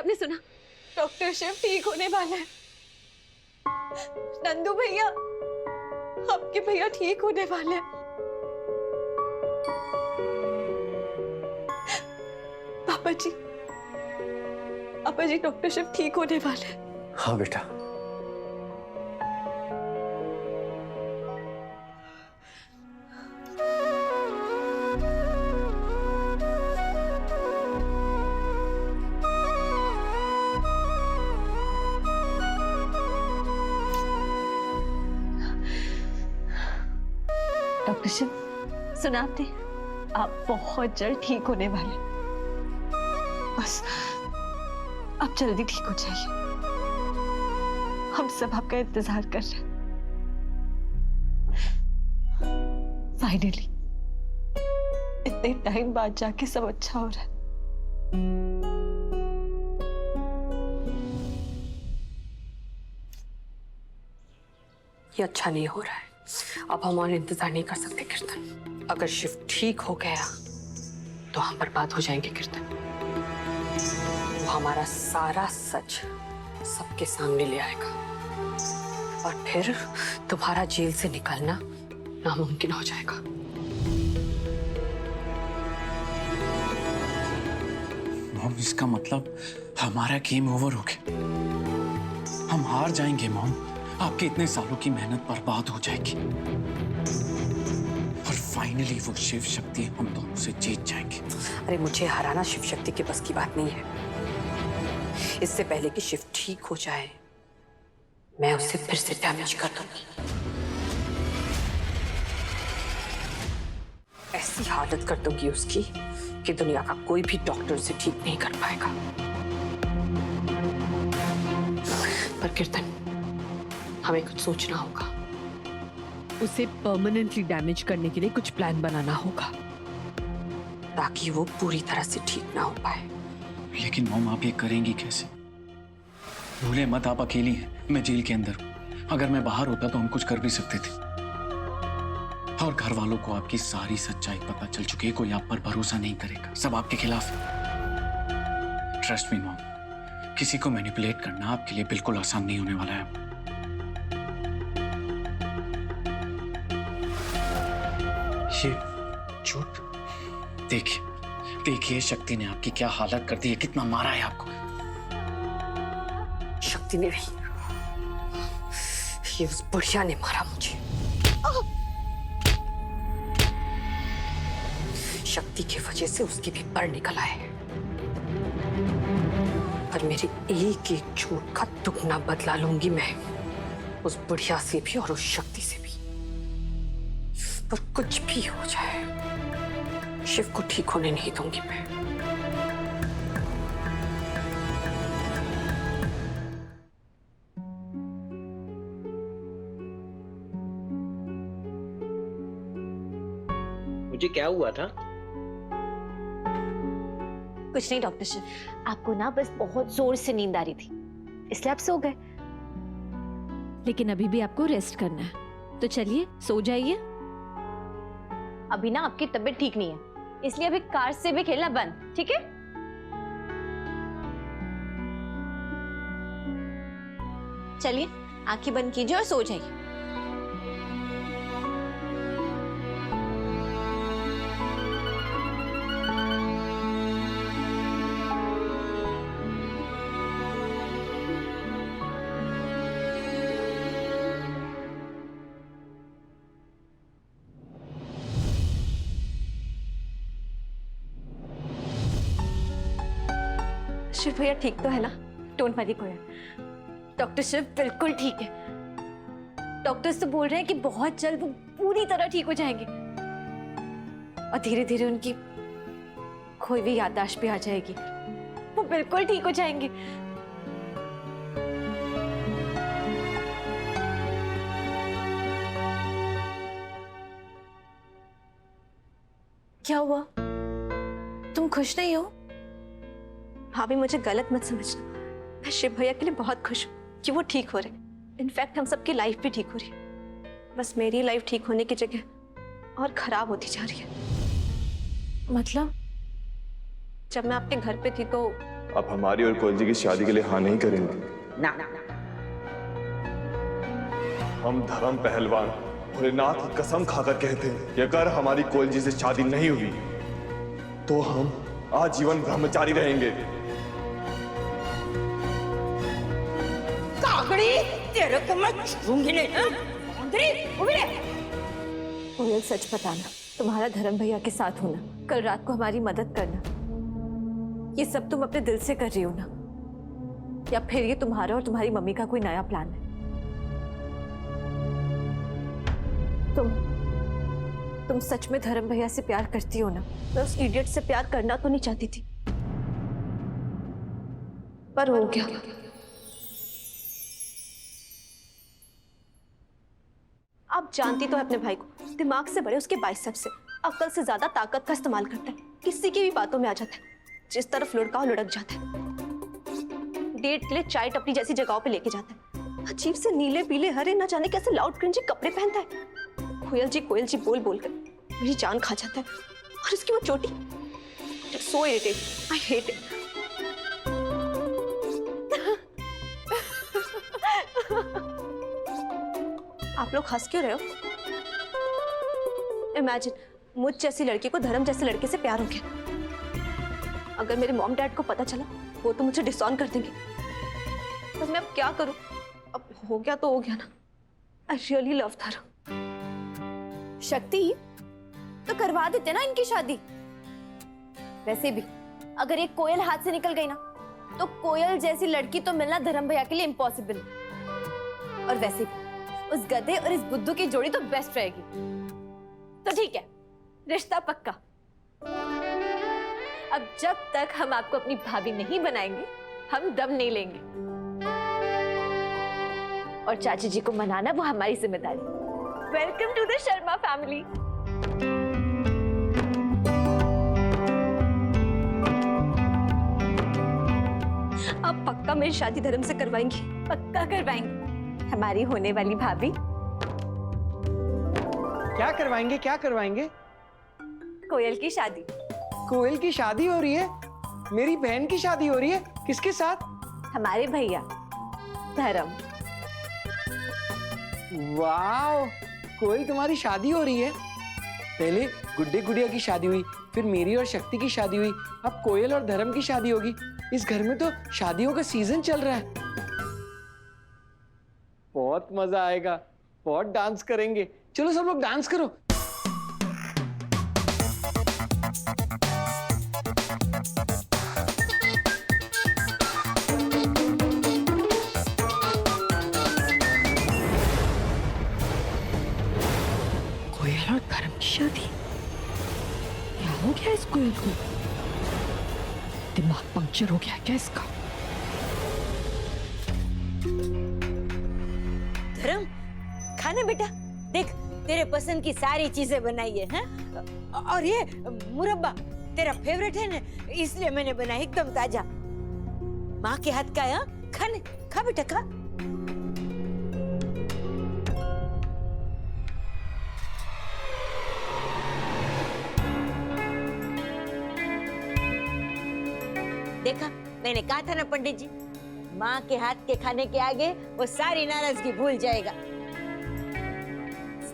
आपने सुना? डॉक्टर शिव ठीक होने वाला है। नंदू भैया, आपके भैया ठीक होने वाले हैं। पापा जी डॉक्टर शिव ठीक होने वाले हैं। हाँ बेटा। डॉक्टर शिव, सुना आपने? आप बहुत जल्द ठीक होने वाले हैं। बस आप जल्दी ठीक हो जाइए। हम सब आपका इंतजार कर रहे हैं। फाइनली इतने टाइम बाद जाके सब अच्छा हो रहा है। ये अच्छा नहीं हो रहा है। अब हम और इंतजार नहीं कर सकते कीर्तन। अगर शिव ठीक हो गया तो हम बर्बाद हो जाएंगे कीर्तन। वो हमारा सारा सच सबके सामने ले आएगा और फिर तुम्हारा जेल से निकलना नामुमकिन हो जाएगा। मॉम, इसका मतलब हमारा गेम ओवर हो गया। हम हार जाएंगे मॉम। आपके इतने सालों की मेहनत बर्बाद हो जाएगी और फाइनली वो शिव शक्ति हम दोनों से जीत जाएंगे। अरे मुझे हराना शिव शक्ति के बस की बात नहीं है। इससे पहले कि शिव ठीक हो जाए मैं उसे फिर से डैमेज कर दूंगी। ऐसी हालत कर दूंगी उसकी कि दुनिया का कोई भी डॉक्टर उसे ठीक नहीं कर पाएगा। पर कीर्तन, हमें कुछ सोचना होगा। उसे परमानेंटली डैमेज करने के लिए कुछ प्लान बनाना होगा ताकि वो पूरी तरह से ठीक ना हो पाए। लेकिन मॉम, आप ये करेंगी कैसे? भूले मत, आप अकेली हैं, मैं जेल के अंदर हूं। अगर मैं बाहर होता तो हम कुछ कर भी सकते थे। और घर वालों को आपकी सारी सच्चाई पता चल चुकी है। कोई आप पर भरोसा नहीं करेगा, सब आपके खिलाफ है। ट्रस्ट मी मॉम, किसी को मैनिपुलेट करना आपके लिए बिल्कुल आसान नहीं होने वाला है। ये झूठ देखिए शक्ति ने आपकी क्या हालत कर दी है, कितना मारा है आपको। शक्ति ने नहीं, ये उस बुढ़िया ने मारा मुझे। शक्ति की वजह से उसकी भी पर निकल आए। पर मेरे एक एक झूठ का दुगना बदला लूंगी मैं, उस बुढ़िया से भी और उस शक्ति से भी। पर कुछ भी हो जाए शिव को ठीक होने नहीं दूंगी मैं। मुझे क्या हुआ था? कुछ नहीं डॉक्टर शिव, आपको ना बस बहुत जोर से नींद आ रही थी, इसलिए आप सो गए। लेकिन अभी भी आपको रेस्ट करना है, तो चलिए सो जाइए। अभी ना आपकी तबीयत ठीक नहीं है, इसलिए अभी कार से भी खेलना बंद, ठीक है? चलिए आंखें बंद कीजिए और सो जाइए। शिव भैया ठीक तो है ना? डोंट वरी कोई। डॉक्टर शिव बिल्कुल ठीक है। डॉक्टर्स तो बोल रहे हैं कि बहुत जल्द वो पूरी तरह ठीक हो जाएंगे और धीरे धीरे उनकी कोई भी याददाश्त भी आ जाएगी। वो बिल्कुल ठीक हो जाएंगे। क्या हुआ? तुम खुश नहीं हो? भाभी मुझे गलत मत समझना, मैं शिव भैया के लिए बहुत खुश हूँ कि वो ठीक हो रहे। इनफैक्ट हम सबकी लाइफ भी ठीक हो रही है। बस मेरी लाइफ ठीक होने की जगह और खराब होती जा रही है। मतलब? जब मैं आपके घर पे थी तो आप हमारी और कोयल जी की शादी के लिए हाँ नहीं करेंगे? ना हम धर्म पहलवान भोलेनाथ की कसम खाकर कहते हैं कि अगर हमारी कोयल जी से शादी नहीं हुई तो हम आजीवन ब्रह्मचारी रहेंगे। काकड़ी, तेरे को मैं छूंगी नहीं। हाँ? कोयल सच बताना, तुम्हारा धर्म भैया के साथ होना, कल रात को हमारी मदद करना, ये सब तुम अपने दिल से कर रही हो ना, या फिर ये तुम्हारा और तुम्हारी मम्मी का कोई नया प्लान है? तुम सच में धर्म भैया से प्यार करती हो ना? मैं उस इडियट से प्यार करना तो नहीं चाहती थी, पर हो गया। आप जानती तो है अपने भाई को, दिमाग से बड़े उसके बाइसेप्स से, अक्ल से ज्यादा ताकत का इस्तेमाल करता है, किसी की भी बातों में आ जाता है, जिस तरफ लुढ़का लुढ़क जाता है। डेट के लिए चाय टपरी जैसी जगहों पे लेके जाता है, अजीब से नीले पीले हरे न जाने कैसे लाउड क्रिंजी कपड़े पहनता है। कोयल जी बोल बोल कर मेरी जान खा जाता है, और उसकी वो चोटी, सो इरिटेट, आई हेट इट। आप लोग हंस क्यों रहे हो? इमेजिन मुझ जैसी लड़की को धर्म जैसे लड़के से प्यार हो गया। अगर मेरे मॉम डैड को पता चला वो तो मुझे डिसऑन कर देंगे। पर मैं अब क्या करूं? अब हो गया तो हो गया ना। आई रियली लव धर्म। शक्ति, तो करवा देते ना इनकी शादी। वैसे भी अगर एक कोयल हाथ से निकल गई ना, तो कोयल जैसी लड़की तो मिलना धर्म भैया के लिए इम्पॉसिबल है। और वैसे भी उस गधे और इस बुद्धू की जोड़ी तो बेस्ट रहेगी। तो ठीक है, रिश्ता पक्का। अब जब तक हम आपको अपनी भाभी नहीं बनाएंगे, हम दम नहीं लेंगे। और चाची जी को मनाना वो हमारी जिम्मेदारी। Welcome to the Sharma family. आप पक्का मेरी शादी धर्म से करवाएंगी? पक्का करवाएंगे। हमारी होने वाली भाभी। क्या करवाएंगे, क्या करवाएंगे? कोयल की शादी। कोयल की शादी हो रही है? मेरी बहन की शादी हो रही है? किसके साथ? हमारे भैया धर्म। वाह, कोयल तुम्हारी शादी हो रही है। पहले गुड्डे गुड़िया की शादी हुई, फिर मेरी और शक्ति की शादी हुई, अब कोयल और धर्म की शादी होगी। इस घर में तो शादियों का सीजन चल रहा है। बहुत मजा आएगा, बहुत डांस करेंगे। चलो सब लोग डांस करो। कोयल और धर्म की शादी? क्या हो गया इस कोयल को? दिमाग पंक्चर हो गया क्या इसका? धर्म, खाना बेटा, देख तेरे पसंद की सारी चीजें बनाई है, हैं? और ये मुरब्बा तेरा फेवरेट है ना, इसलिए मैंने बनाया, एकदम ताजा। माँ के हाथ का है, हाँ? खा बेटा खा। देखा, मैंने कहा था ना पंडित जी, माँ के हाथ के खाने के आगे वो सारी नाराजगी भूल जाएगा।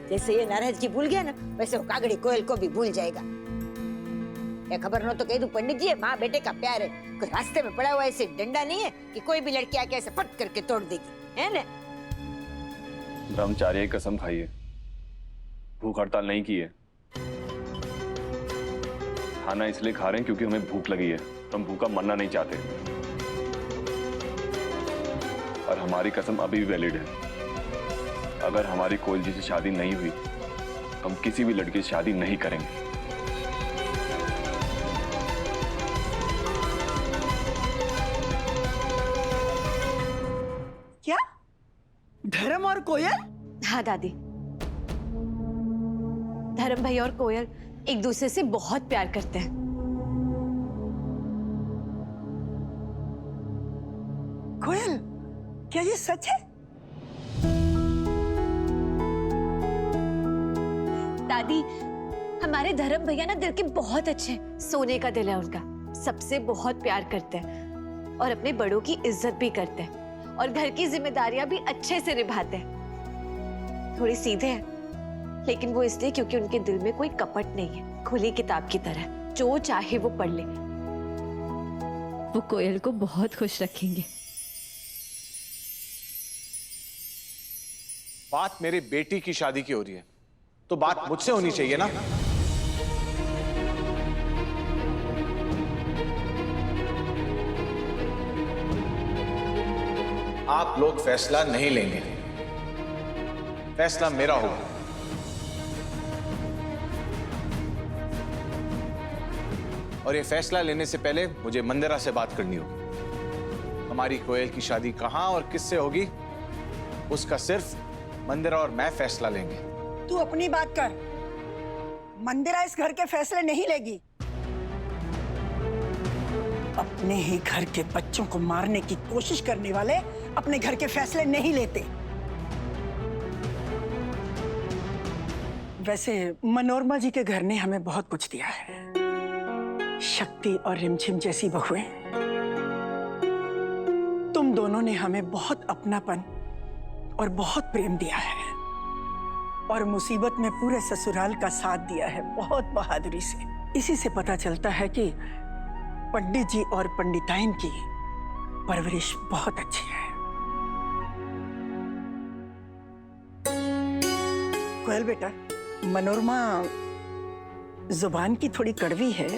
जैसे ये नाराजगी भूल गया ना, वैसे वो कागड़ी कोयल को भी भूल जाएगा। ये खबर न तो कह दूं पंडित जी, माँ बेटे का प्यार है, कोई रास्ते में पड़ा हुआ ऐसे डंडा नहीं है कि कोई भी लड़की आके ऐसे फट करके तोड़ देगी, है ना? ब्रह्मचार्य की कसम खाई है, भूख हड़ताल नहीं की है। खाना इसलिए खा रहे हैं क्योंकि हमें भूख लगी है, हम भूखा मरना नहीं चाहते। और हमारी कसम अभी भी वैलिड है। अगर हमारी कोयल जी से शादी नहीं हुई, हम किसी भी लड़की से शादी नहीं करेंगे। क्या? धर्म और कोयल? हाँ दादी, धर्म भैया और कोयल एक दूसरे से बहुत प्यार करते हैं। कोयल, क्या ये सच है? दादी, हमारे धर्म भैया ना दिल के बहुत अच्छे हैं, सोने का दिल है उनका, सबसे बहुत प्यार करते हैं। और अपने बड़ों की इज्जत भी करते हैं और घर की जिम्मेदारियां भी अच्छे से निभाते हैं। थोड़े सीधे हैं, लेकिन वो इसलिए क्योंकि उनके दिल में कोई कपट नहीं है, खुली किताब की तरह, जो चाहे वो पढ़ ले। वो कोयल को बहुत खुश रखेंगे। बात मेरी बेटी की शादी की हो रही है, तो बात मुझसे होनी चाहिए ना। आप लोग फैसला नहीं लेंगे, फैसला मेरा होगा। और ये फैसला लेने से पहले मुझे मंदिरा से बात करनी होगी। हमारी कोयल की शादी कहां और किससे होगी, उसका सिर्फ मंदिरा और मैं फैसला लेंगे। तू अपनी बात कर, मंदिरा इस घर के फैसले नहीं लेगी। अपने ही घर के बच्चों को मारने की कोशिश करने वाले अपने घर के फैसले नहीं लेते। वैसे मनोरमा जी के घर ने हमें बहुत कुछ दिया है, शक्ति और रिमझिम जैसी बहुएं। तुम दोनों ने हमें बहुत अपनापन और बहुत प्रेम दिया है, और मुसीबत में पूरे ससुराल का साथ दिया है बहुत बहादुरी से। इसी से पता चलता है कि पंडित जी और पंडिताइन की परवरिश बहुत अच्छी है। कोयल बेटा, मनोरमा जुबान की थोड़ी कड़वी है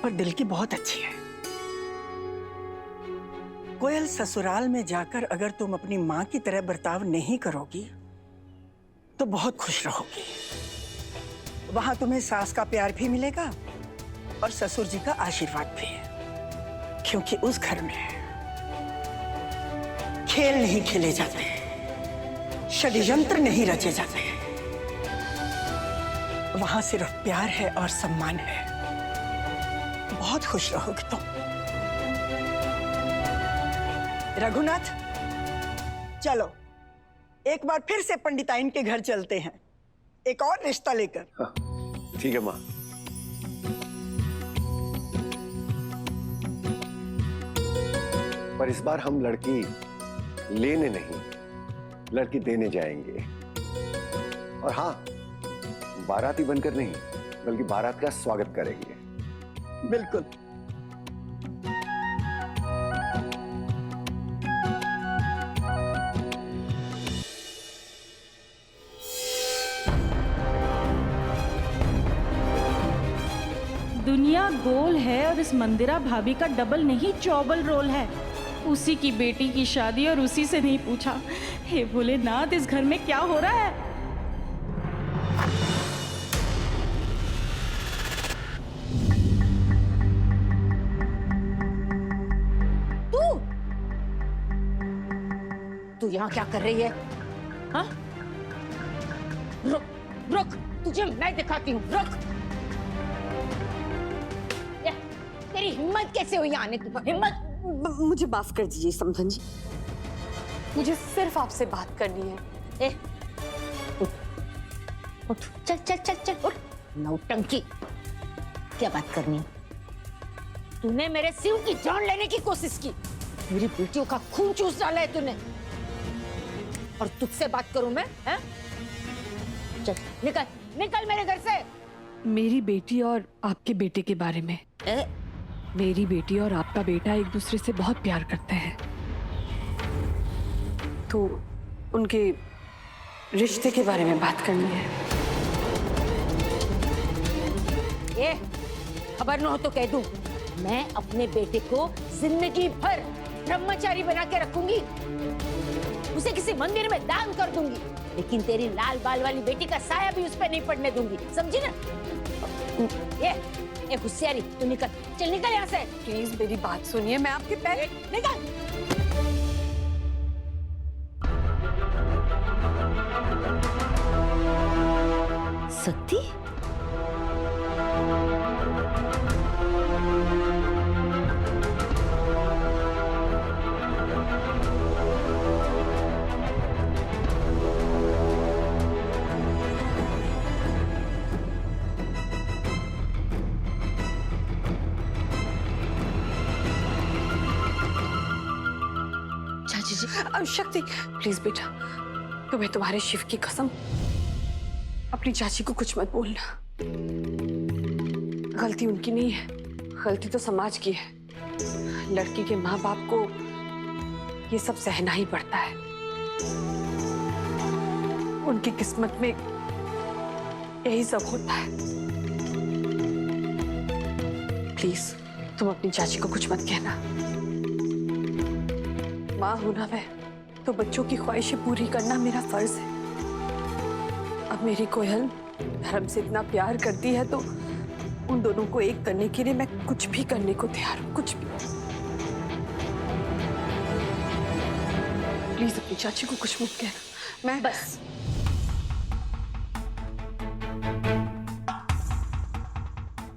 पर दिल की बहुत अच्छी है। कोयल, ससुराल में जाकर अगर तुम अपनी माँ की तरह बर्ताव नहीं करोगी तो बहुत खुश रहोगी। वहां तुम्हें सास का प्यार भी मिलेगा और ससुर जी का आशीर्वाद भी, क्योंकि उस घर में खेल नहीं खेले जाते, षड्यंत्र नहीं रचे जाते। वहां सिर्फ प्यार है और सम्मान है। बहुत खुश रहोगे तुम। रघुनाथ, चलो एक बार फिर से पंडिताइन के घर चलते हैं, एक और रिश्ता लेकर। ठीक है माँ। पर इस बार हम लड़की लेने नहीं, लड़की देने जाएंगे। और हाँ, बाराती बनकर नहीं, बल्कि बारात का स्वागत करेंगे। बिल्कुल। दुनिया गोल है और इस मंदिरा भाभी का डबल नहीं चौबल रोल है। उसी की बेटी की शादी और उसी से नहीं पूछा। हे भोलेनाथ, इस घर में क्या हो रहा है? तू यहाँ क्या कर रही है? हाँ? रुक, रुक, तुझे मैं दिखाती हूँ, रुक। तेरी हिम्मत कैसे हुई आने की? हिम्मत? मुझे माफ कर दीजिए समधन जी, मुझे सिर्फ आपसे बात करनी है। ए, उठ, उठ, चल चल चल चल उठ। नौटंकी, क्या बात करनी है? तूने मेरे शिव की जान लेने की कोशिश की, मेरी बेटियों का खून चूस डाला है तूने, और तुझसे बात करूं मैं? हैं? चल निकल, निकल मेरे घर से। मेरी बेटी और आपके बेटे के बारे में। मेरी बेटी और आपका बेटा एक दूसरे से बहुत प्यार करते हैं, तो उनके रिश्ते के बारे में बात करनी है। ये खबर न हो तो कह दूं, मैं अपने बेटे को जिंदगी भर ब्रह्मचारी बना के रखूंगी, उसे किसी मंदिर में दान कर दूंगी, लेकिन तेरी लाल बाल वाली बेटी का साया भी उस पर नहीं पड़ने दूंगी, समझी ना? ये होशियारी, तू निकल, चल निकल यहाँ से। प्लीज मेरी बात सुनिए, मैं आपके पैर। निकल। सती? चाची जी। शक्ति प्लीज बेटा, तुम्हें तुम्हारे शिव की कसम अपनी चाची को कुछ मत बोलना। गलती उनकी नहीं है, गलती तो समाज की है। लड़की के माँ बाप को ये सब सहना ही पड़ता है। उनकी किस्मत में यही सब होता है। प्लीज तुम अपनी चाची को कुछ मत कहना। माँ होना मैं तो बच्चों की ख्वाहिशें पूरी करना मेरा फर्ज है। अब मेरी कोयल धर्म से इतना प्यार करती है तो उन दोनों को एक करने के लिए मैं कुछ भी करने को तैयार हूँ, कुछ भी। प्लीज अपनी चाची को कुछ मत कहना। मैं बस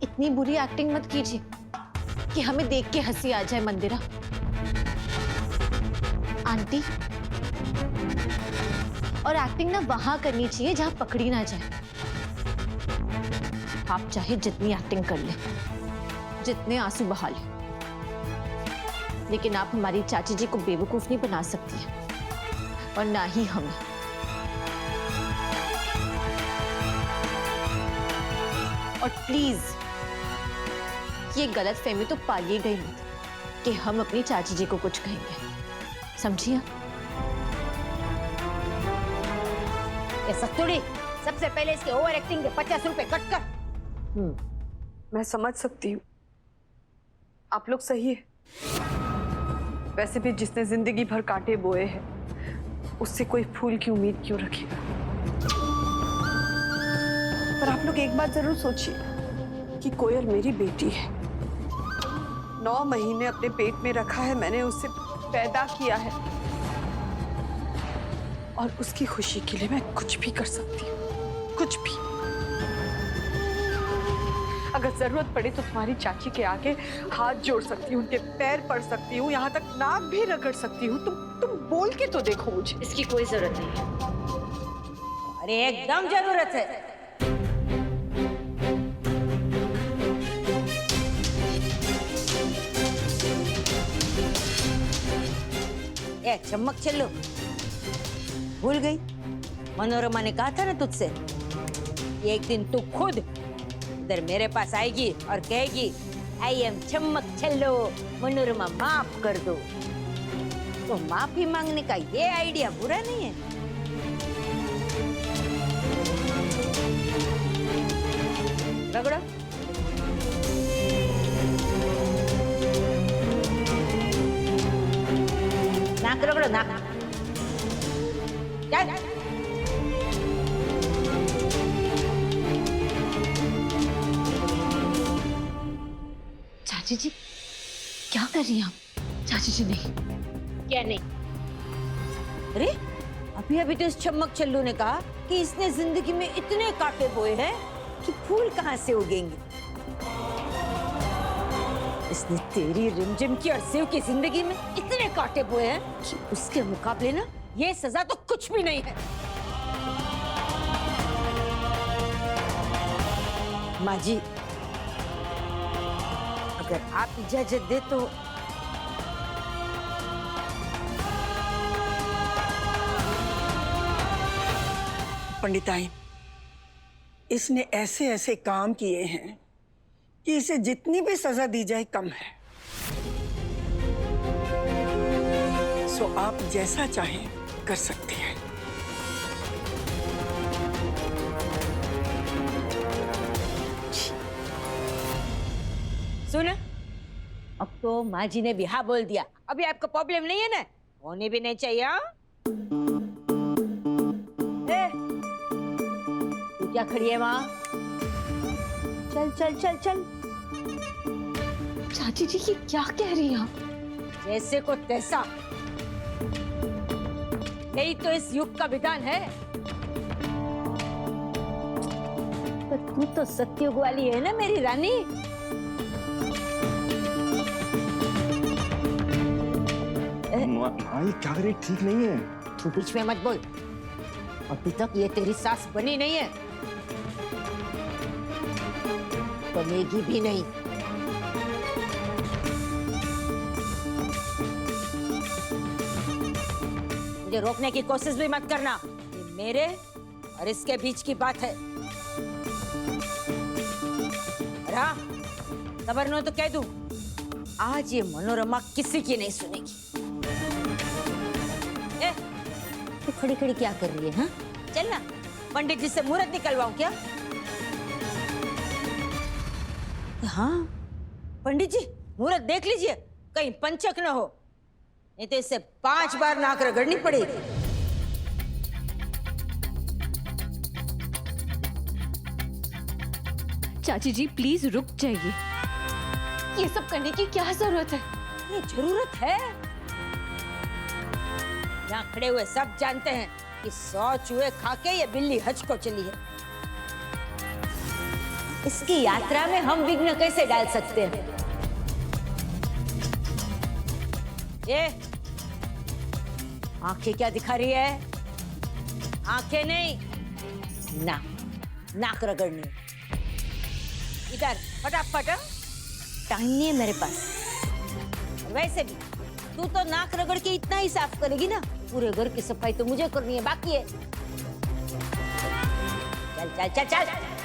इतनी बुरी एक्टिंग मत कीजिए कि हमें देख के हंसी आ जाए। मंदिरा आंटी, और एक्टिंग ना वहां करनी चाहिए जहां पकड़ी ना जाए। आप चाहे जितनी एक्टिंग कर ले, जितने आंसू बहा ले, लेकिन आप हमारी चाची जी को बेवकूफ नहीं बना सकती है, और ना ही हमें। और प्लीज ये गलत फहमी तो पालिएगा ही मत कि हम अपनी चाची जी को कुछ कहेंगे, समझिए? ऐसा थोड़ी, सबसे पहले इसके ओवर एक्टिंग के 50 रुपए कट कर। मैं समझ सकती हूँ, आप लोग सही है। वैसे भी जिसने जिंदगी भर कांटे बोए हैं, उससे कोई फूल की उम्मीद क्यों रखेगा? पर आप लोग एक बात जरूर सोचिए कि कोयल मेरी बेटी है। 9 महीने अपने पेट में रखा है मैंने, उसे पैदा किया है, और उसकी खुशी के लिए मैं कुछ भी कर सकती हूँ, कुछ भी। अगर जरूरत पड़े तो तुम्हारी चाची के आगे हाथ जोड़ सकती हूँ, उनके पैर पड़ सकती हूँ, यहाँ तक नाक भी रगड़ सकती हूँ। तुम बोल के तो देखो मुझे। इसकी कोई जरूरत नहीं है। अरे एकदम जरूरत है। ए चम्मक चलो, भूल गई? मनोरमा ने कहा था ना तुझसे, एक दिन तू खुद इधर मेरे पास आएगी और कहेगी आई एम चम्मक छल्लो, मनोरमा माफ कर दो। तो माफी मांगने का ये आइडिया बुरा नहीं है। रगड़ो। नाक रगड़ो, नाक। चल। चाची जी क्या कर रही हैं आप? चाची जी नहीं। क्या नहीं? अरे अभी अभी तो इस चम्मक चल्लू ने कहा कि इसने जिंदगी में इतने कांटे बोए हैं कि फूल कहां से उगेंगे। इसने तेरी रिमझिम की और शिव की जिंदगी में इतने कांटे बोए हैं कि उसके मुकाबले ना ये सजा तो कुछ भी नहीं है। माँ जी, अगर आप इजाजत दे तो पंडिताई, इसने ऐसे ऐसे काम किए हैं कि इसे जितनी भी सजा दी जाए कम है। सो आप जैसा चाहें कर सकते हैं। सुन, अब तो माँ जी ने भी हाँ बोल दिया। अभी आपको प्रॉब्लम नहीं है ना? होने भी नहीं चाहिए। हाँ? तू क्या खड़ी है वहाँ? चल चल चल चल। चाची जी ये क्या कह रही हैं आप? जैसे को तैसा, यही तो इस युग का विधान है। पर तू तो सत्युग वाली है ना मेरी रानी। माँ ये क्या करे, ठीक नहीं है। तू बीच में मत बोल। अभी तक ये तेरी सास बनी नहीं है, बनेगी भी नहीं। मुझे रोकने की कोशिश भी मत करना। ये मेरे और इसके बीच की बात है। रहा खबर न तो कह दूं, आज ये मनोरमा किसी की नहीं सुनेगी। ए, तू खड़ी खड़ी क्या कर रही है? हाँ, चल ना, पंडित जी से मुहूर्त निकलवाऊं क्या? हाँ, पंडित जी मुहूर्त देख लीजिए, कहीं पंचक न हो, नहीं तो इससे 5 बार नाक रगड़नी पड़ेगी। चाची जी प्लीज रुक जाइए, ये सब करने की क्या जरूरत है? ये जरूरत है। यहाँ खड़े हुए सब जानते हैं कि 100 चूहे खा के ये बिल्ली हज को चली है। इसकी यात्रा में हम विघ्न कैसे डाल सकते हैं? ये आंखें क्या दिखा रही है? आंखें नहीं, नाक रगड़नी। इधर फटाफट, टाइम नहीं है मेरे पास। वैसे भी तू तो नाक रगड़ के इतना ही साफ करेगी ना, पूरे घर की सफाई तो मुझे करनी है, बाकी है। चल चल चल चल।